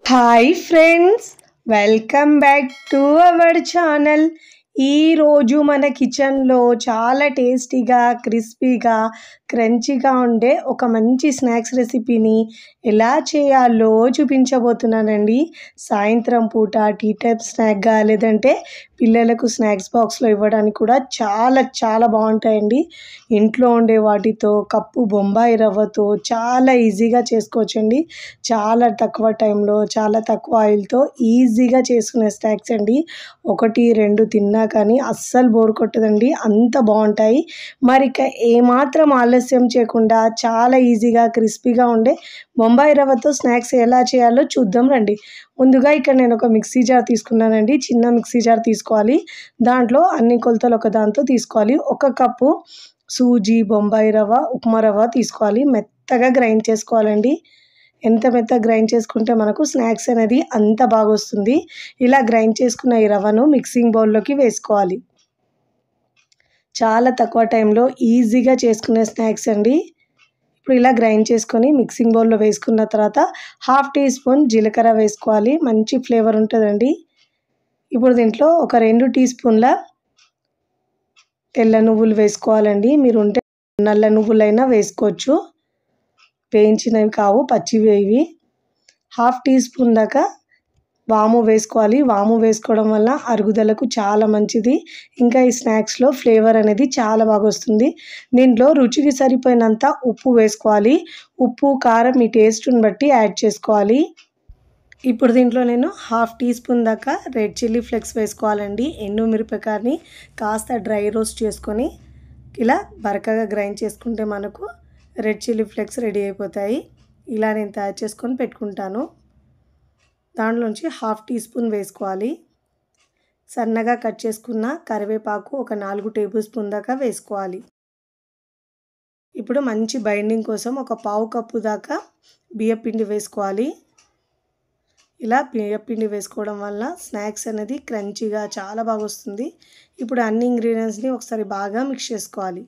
Hi friends, welcome back to our channel. ఈరోజు మన కిచెన్లో చాలా టేస్టీగా, క్రిస్పీగా, క్రంచీగా ఉండే ఒక మంచి స్నాక్స్ రెసిపీని ఎలా చేయాలో చూపించబోతున్నానండి. సాయంత్రం పూట టీ టైప్ స్నాక్గా, లేదంటే పిల్లలకు స్నాక్స్ బాక్స్లో ఇవ్వడానికి కూడా చాలా చాలా బాగుంటాయండి. ఇంట్లో ఉండే వాటితో కప్పు బొంబాయి రవ్వతో చాలా ఈజీగా చేసుకోవచ్చండి. చాలా తక్కువ టైంలో, చాలా తక్కువ ఆయిల్తో ఈజీగా చేసుకునే స్నాక్స్ అండి. 1-2 తిన్నా కానీ అస్సలు బోర్ కొట్టదండి, అంత బాగుంటాయి. మరి ఇక ఏమాత్రం ఆలస్యం చేయకుండా చాలా ఈజీగా, క్రిస్పీగా ఉండే బొంబాయి రవ్వతో స్నాక్స్ ఎలా చేయాలో చూద్దాం రండి. ముందుగా ఇక్కడ నేను ఒక మిక్సీ జార్ తీసుకున్నానండి. చిన్న మిక్సీ జార్ తీసుకోవాలి. దాంట్లో అన్ని కొలతలు ఒక దాంతో తీసుకోవాలి. 1 కప్పు సూజీ, బొంబాయి రవ్వ, ఉప్మా రవ్వ తీసుకోవాలి. మెత్తగా గ్రైండ్ చేసుకోవాలండి. ఎంత మెత్తగా గ్రైండ్ చేసుకుంటే మనకు స్నాక్స్ అనేది అంత బాగా వస్తుంది. ఇలా గ్రైండ్ చేసుకున్న ఈ రవ్వను మిక్సింగ్ బౌల్లోకి వేసుకోవాలి. చాలా తక్కువ టైంలో ఈజీగా చేసుకునే స్నాక్స్ అండి. ఇప్పుడు ఇలా గ్రైండ్ చేసుకొని మిక్సింగ్ బౌల్లో వేసుకున్న తర్వాత 1/2 టీ స్పూన్ జీలకర్ర వేసుకోవాలి. మంచి ఫ్లేవర్ ఉంటుందండి. ఇప్పుడు దీంట్లో ఒక 2 టీ స్పూన్ల తెల్ల నువ్వులు వేసుకోవాలండి. మీరు ఉంటే నల్ల నువ్వులైనా వేసుకోవచ్చు. వేయించినవి కావు, పచ్చివి ఇవి. 1/2 టీ స్పూన్ దాకా వాము వేసుకోవాలి. వాము వేసుకోవడం వల్ల అరుగుదలకు చాలా మంచిది. ఇంకా ఈ స్నాక్స్లో ఫ్లేవర్ అనేది చాలా బాగా వస్తుంది. దీంట్లో రుచికి సరిపోయినంత ఉప్పు వేసుకోవాలి. ఉప్పు, కారం మీ టేస్ట్ని బట్టి యాడ్ చేసుకోవాలి. ఇప్పుడు దీంట్లో నేను 1/2 టీ స్పూన్ దాకా రెడ్ చిల్లీ ఫ్లేక్స్ వేసుకోవాలండి. ఎండుమిరపకాయని కాస్త డ్రై రోస్ట్ చేసుకొని ఇలా బరకగా గ్రైండ్ చేసుకుంటే మనకు రెడ్ చిల్లీ ఫ్లేక్స్ రెడీ అయిపోతాయి. ఇలా నేను తయారు చేసుకొని పెట్టుకుంటాను. దాంట్లోంచి 1/2 టీ స్పూన్ వేసుకోవాలి. సన్నగా కట్ చేసుకున్న కరివేపాకు ఒక 4 టేబుల్ స్పూన్ దాకా వేసుకోవాలి. ఇప్పుడు మంచి బైండింగ్ కోసం ఒక 1/4 కప్పు దాకా బియ్యపిండి వేసుకోవాలి. ఇలా బియ్యపిండి వేసుకోవడం వల్ల స్నాక్స్ అనేది క్రంచీగా చాలా బాగా వస్తుంది. ఇప్పుడు అన్ని ఇంగ్రీడియంట్స్ని ఒకసారి బాగా మిక్స్ చేసుకోవాలి.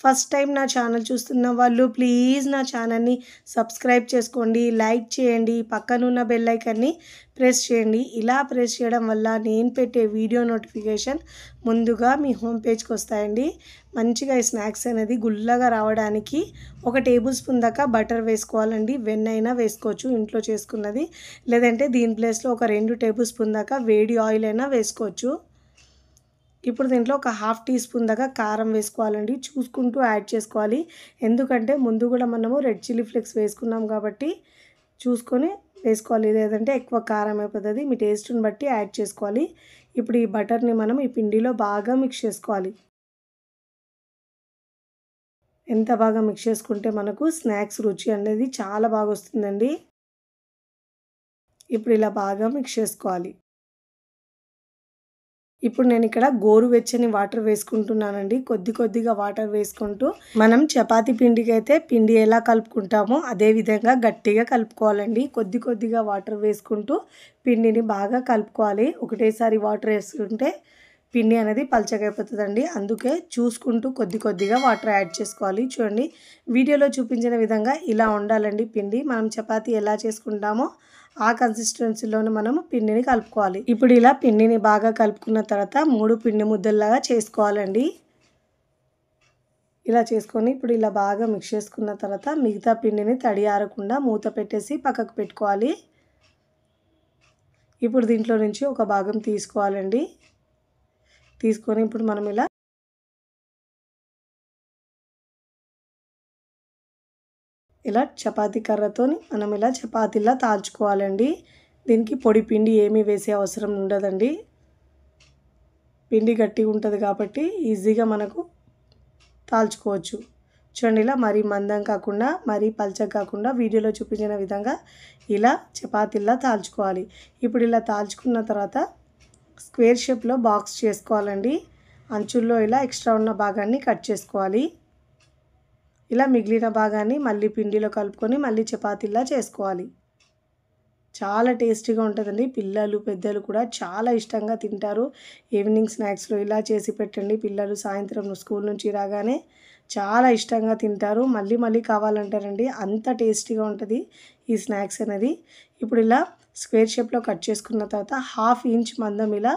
ఫస్ట్ టైం నా ఛానల్ చూస్తున్న వాళ్ళు ప్లీజ్ నా ఛానల్ని సబ్స్క్రైబ్ చేసుకోండి, లైక్ చేయండి, పక్కనున్న బెల్ ఐకాన్ని ప్రెస్ చేయండి. ఇలా ప్రెస్ చేయడం వల్ల నేను పెట్టే వీడియో నోటిఫికేషన్ ముందుగా మీ హోమ్ పేజ్కి వస్తాయండి. మంచిగా ఈ స్నాక్స్ అనేది గుల్లగా రావడానికి 1 టేబుల్ స్పూన్ దాకా బటర్ వేసుకోవాలండి. వెన్న అయినా వేసుకోవచ్చు ఇంట్లో చేసుకున్నది, లేదంటే దీని ప్లేస్లో ఒక 2 టేబుల్ స్పూన్ దాకా వేడి ఆయిల్ అయినా వేసుకోవచ్చు. ఇప్పుడు దీంట్లో ఒక 1/2 టీ స్పూన్ దాకా కారం వేసుకోవాలండి. చూసుకుంటూ యాడ్ చేసుకోవాలి. ఎందుకంటే ముందు కూడా మనము రెడ్ చిల్లీ ఫ్లేక్స్ వేసుకున్నాం కాబట్టి చూసుకొని వేసుకోవాలి, లేదంటే ఎక్కువ కారం అయిపోతుంది. మీ టేస్ట్ని బట్టి యాడ్ చేసుకోవాలి. ఇప్పుడు ఈ బటర్ని మనం ఈ పిండిలో బాగా మిక్స్ చేసుకోవాలి. ఎంత బాగా మిక్స్ చేసుకుంటే మనకు స్నాక్స్ రుచి అనేది చాలా బాగా వస్తుందండి. ఇప్పుడు ఇలా బాగా మిక్స్ చేసుకోవాలి. ఇప్పుడు నేను ఇక్కడ గోరువెచ్చని వాటర్ వేసుకుంటున్నానండి. కొద్దిగా వాటర్ వేసుకుంటూ మనం చపాతీ పిండికి అయితే పిండి ఎలా కలుపుకుంటామో అదే విధంగా గట్టిగా కలుపుకోవాలండి. కొద్దిగా వాటర్ వేసుకుంటూ పిండిని బాగా కలుపుకోవాలి. ఒకటేసారి వాటర్ వేసుకుంటే పిండి అనేది పల్చగా అయిపోతుందండి. అందుకే చూసుకుంటూ కొద్దిగా వాటర్ యాడ్ చేసుకోవాలి. చూడండి, వీడియోలో చూపించిన విధంగా ఇలా ఉండాలండి పిండి. మనం చపాతీ ఎలా చేసుకుంటామో ఆ కన్సిస్టెన్సీలోనే మనం పిండిని కలుపుకోవాలి. ఇప్పుడు ఇలా పిండిని బాగా కలుపుకున్న తర్వాత 3 పిండి ముద్దల్లాగా చేసుకోవాలండి. ఇలా చేసుకొని ఇప్పుడు ఇలా బాగా మిక్స్ చేసుకున్న తర్వాత మిగతా పిండిని తడి ఆరకుండా మూత పెట్టేసి పక్కకు పెట్టుకోవాలి. ఇప్పుడు దీంట్లో నుంచి ఒక భాగం తీసుకోవాలండి. తీసుకొని ఇప్పుడు మనం ఇలా చపాతీ కర్రతో మనం ఇలా చపాతీలా తాల్చుకోవాలండి. దీనికి పొడి పిండి ఏమీ వేసే అవసరం ఉండదండి. పిండి గట్టిగా ఉంటుంది కాబట్టి ఈజీగా మనకు తాల్చుకోవచ్చు. చూడండి, ఇలా మరీ మందం కాకుండా మరీ పల్చగా కాకుండా వీడియోలో చూపించిన విధంగా ఇలా చపాతీలా తాల్చుకోవాలి. ఇప్పుడు ఇలా తాల్చుకున్న తర్వాత స్క్వేర్ షేప్లో బాక్స్ చేసుకోవాలండి. అంచుల్లో ఇలా ఎక్స్ట్రా ఉన్న భాగాన్ని కట్ చేసుకోవాలి. ఇలా మిగిలిన భాగాన్ని మళ్ళీ పిండిలో కలుపుకొని మళ్ళీ చపాతీలా చేసుకోవాలి. చాలా టేస్టీగా ఉంటుందండి. పిల్లలు, పెద్దలు కూడా చాలా ఇష్టంగా తింటారు. ఈవినింగ్ స్నాక్స్లో ఇలా చేసి పెట్టండి. పిల్లలు సాయంత్రం స్కూల్ నుంచి రాగానే చాలా ఇష్టంగా తింటారు. మళ్ళీ కావాలంటారండి. అంత టేస్టీగా ఉంటుంది ఈ స్నాక్స్ అనేది. ఇప్పుడు ఇలా స్క్వేర్ షేప్లో కట్ చేసుకున్న తర్వాత 1/2 ఇంచ్ మందం ఇలా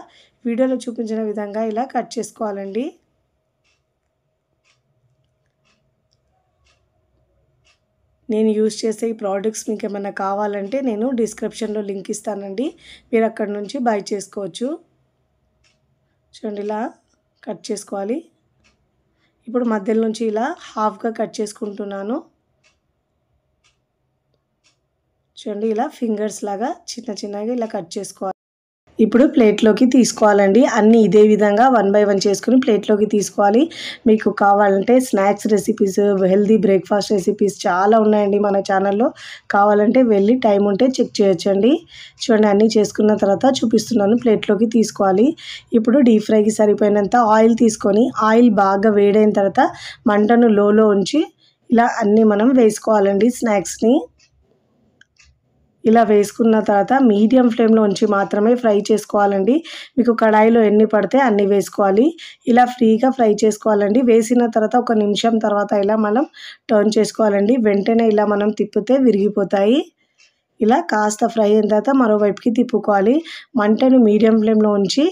వీడియోలో చూపించిన విధంగా ఇలా కట్ చేసుకోవాలండి. నేను యూజ్ చేసే ఈ ప్రోడక్ట్స్ మీకు ఏమైనా కావాలంటే నేను డిస్క్రిప్షన్లో లింక్ ఇస్తానండి, మీరు అక్కడ నుంచి బై చేసుకోవచ్చు. చూడండి ఇలా కట్ చేసుకోవాలి. ఇప్పుడు మధ్యలో నుంచి ఇలా హాఫ్గా కట్ చేసుకుంటున్నాను. చూడండి ఇలా ఫింగర్స్ లాగా చిన్న చిన్నగా ఇలా కట్ చేసుకోవాలి. ఇప్పుడు ప్లేట్లోకి తీసుకోవాలండి. అన్నీ ఇదే విధంగా 1 బై 1 చేసుకుని ప్లేట్లోకి తీసుకోవాలి. మీకు కావాలంటే snacks recipes, healthy breakfast recipes చాలా ఉన్నాయండి మన ఛానల్లో. కావాలంటే వెళ్ళి టైం ఉంటే చెక్ చేయొచ్చండి. చూడండి అన్నీ చేసుకున్న తర్వాత చూపిస్తున్నాను. ప్లేట్లోకి తీసుకోవాలి. ఇప్పుడు డీప్ ఫ్రైకి సరిపోయినంత ఆయిల్ తీసుకొని ఆయిల్ బాగా వేడైన తర్వాత మంటను లోలో ఉంచి ఇలా అన్నీ మనం వేసుకోవాలండి. స్నాక్స్ని ఇలా వేసుకున్న తర్వాత మీడియం ఫ్లేమ్లో ఉంచి మాత్రమే ఫ్రై చేసుకోవాలండి. మీకు కడాయిలో ఎన్ని పడితే అన్ని వేసుకోవాలి. ఇలా ఫ్రీగా ఫ్రై చేసుకోవాలండి. వేసిన తర్వాత 1 నిమిషం తర్వాత ఇలా మనం టర్న్ చేసుకోవాలండి. వెంటనే ఇలా మనం తిప్పితే విరిగిపోతాయి. ఇలా కాస్త ఫ్రై అయిన తర్వాత మరోవైపుకి తిప్పుకోవాలి. మంటను మీడియం ఫ్లేమ్లో ఉంచి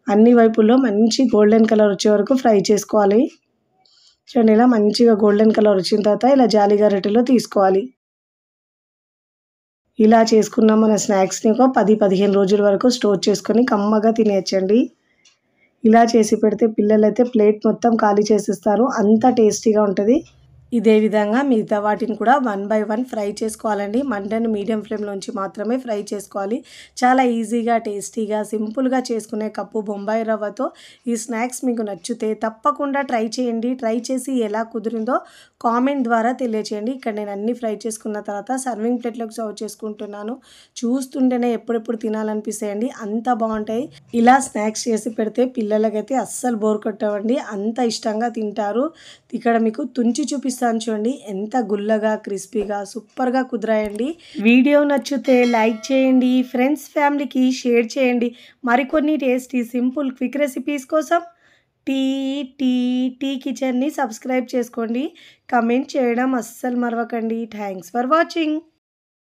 అన్ని వైపుల్లో మంచి గోల్డెన్ కలర్ వచ్చే వరకు ఫ్రై చేసుకోవాలి. చూడండి ఇలా మంచిగా గోల్డెన్ కలర్ వచ్చిన తర్వాత ఇలా జాలి గరిటెలో తీసుకోవాలి. ఇలా చేసుకున్న మన స్నాక్స్ని ఒక 10-15 రోజుల వరకు స్టోర్ చేసుకొని కమ్మగా తినేయచ్చండి. ఇలా చేసి పెడితే పిల్లలైతే ప్లేట్ మొత్తం ఖాళీ చేసేస్తారు, అంత టేస్టీగా ఉంటుంది. ఇదే విధంగా మిగతా వాటిని కూడా 1 బై 1 ఫ్రై చేసుకోవాలండి. మంటను మీడియం ఫ్లేమ్లో ఉంచి మాత్రమే ఫ్రై చేసుకోవాలి. చాలా ఈజీగా, టేస్టీగా, సింపుల్గా చేసుకునే కప్పు బొంబాయి రవ్వతో ఈ స్నాక్స్ మీకు నచ్చితే తప్పకుండా ట్రై చేయండి. ట్రై చేసి ఎలా కుదిరిందో కామెంట్ ద్వారా తెలియచేయండి. ఇక్కడ నేను అన్నీ ఫ్రై చేసుకున్న తర్వాత సర్వింగ్ ప్లేట్లోకి సర్వ్ చేసుకుంటున్నాను. చూస్తుంటేనే ఎప్పుడెప్పుడు తినాలనిపిస్తాయండి, అంత బాగుంటాయి. ఇలా స్నాక్స్ చేసి పెడితే పిల్లలకైతే అస్సలు బోర్ కొట్టవండి, అంత ఇష్టంగా తింటారు. ఇక్కడ మీకు తుంచి చూపిస్తాను చూడండి, ఎంత గుల్లగా క్రిస్పీగా సూపర్గా కుదిరాయండి. వీడియో నచ్చితే లైక్ చేయండి, ఫ్రెండ్స్ ఫ్యామిలీకి షేర్ చేయండి. మరికొన్ని టేస్టీ సింపుల్ క్విక్ రెసిపీస్ కోసం టీ కిచెన్ని సబ్స్క్రైబ్ చేసుకోండి. కమెంట్ చేయడం అస్సలు మరవకండి. Thanks for watching.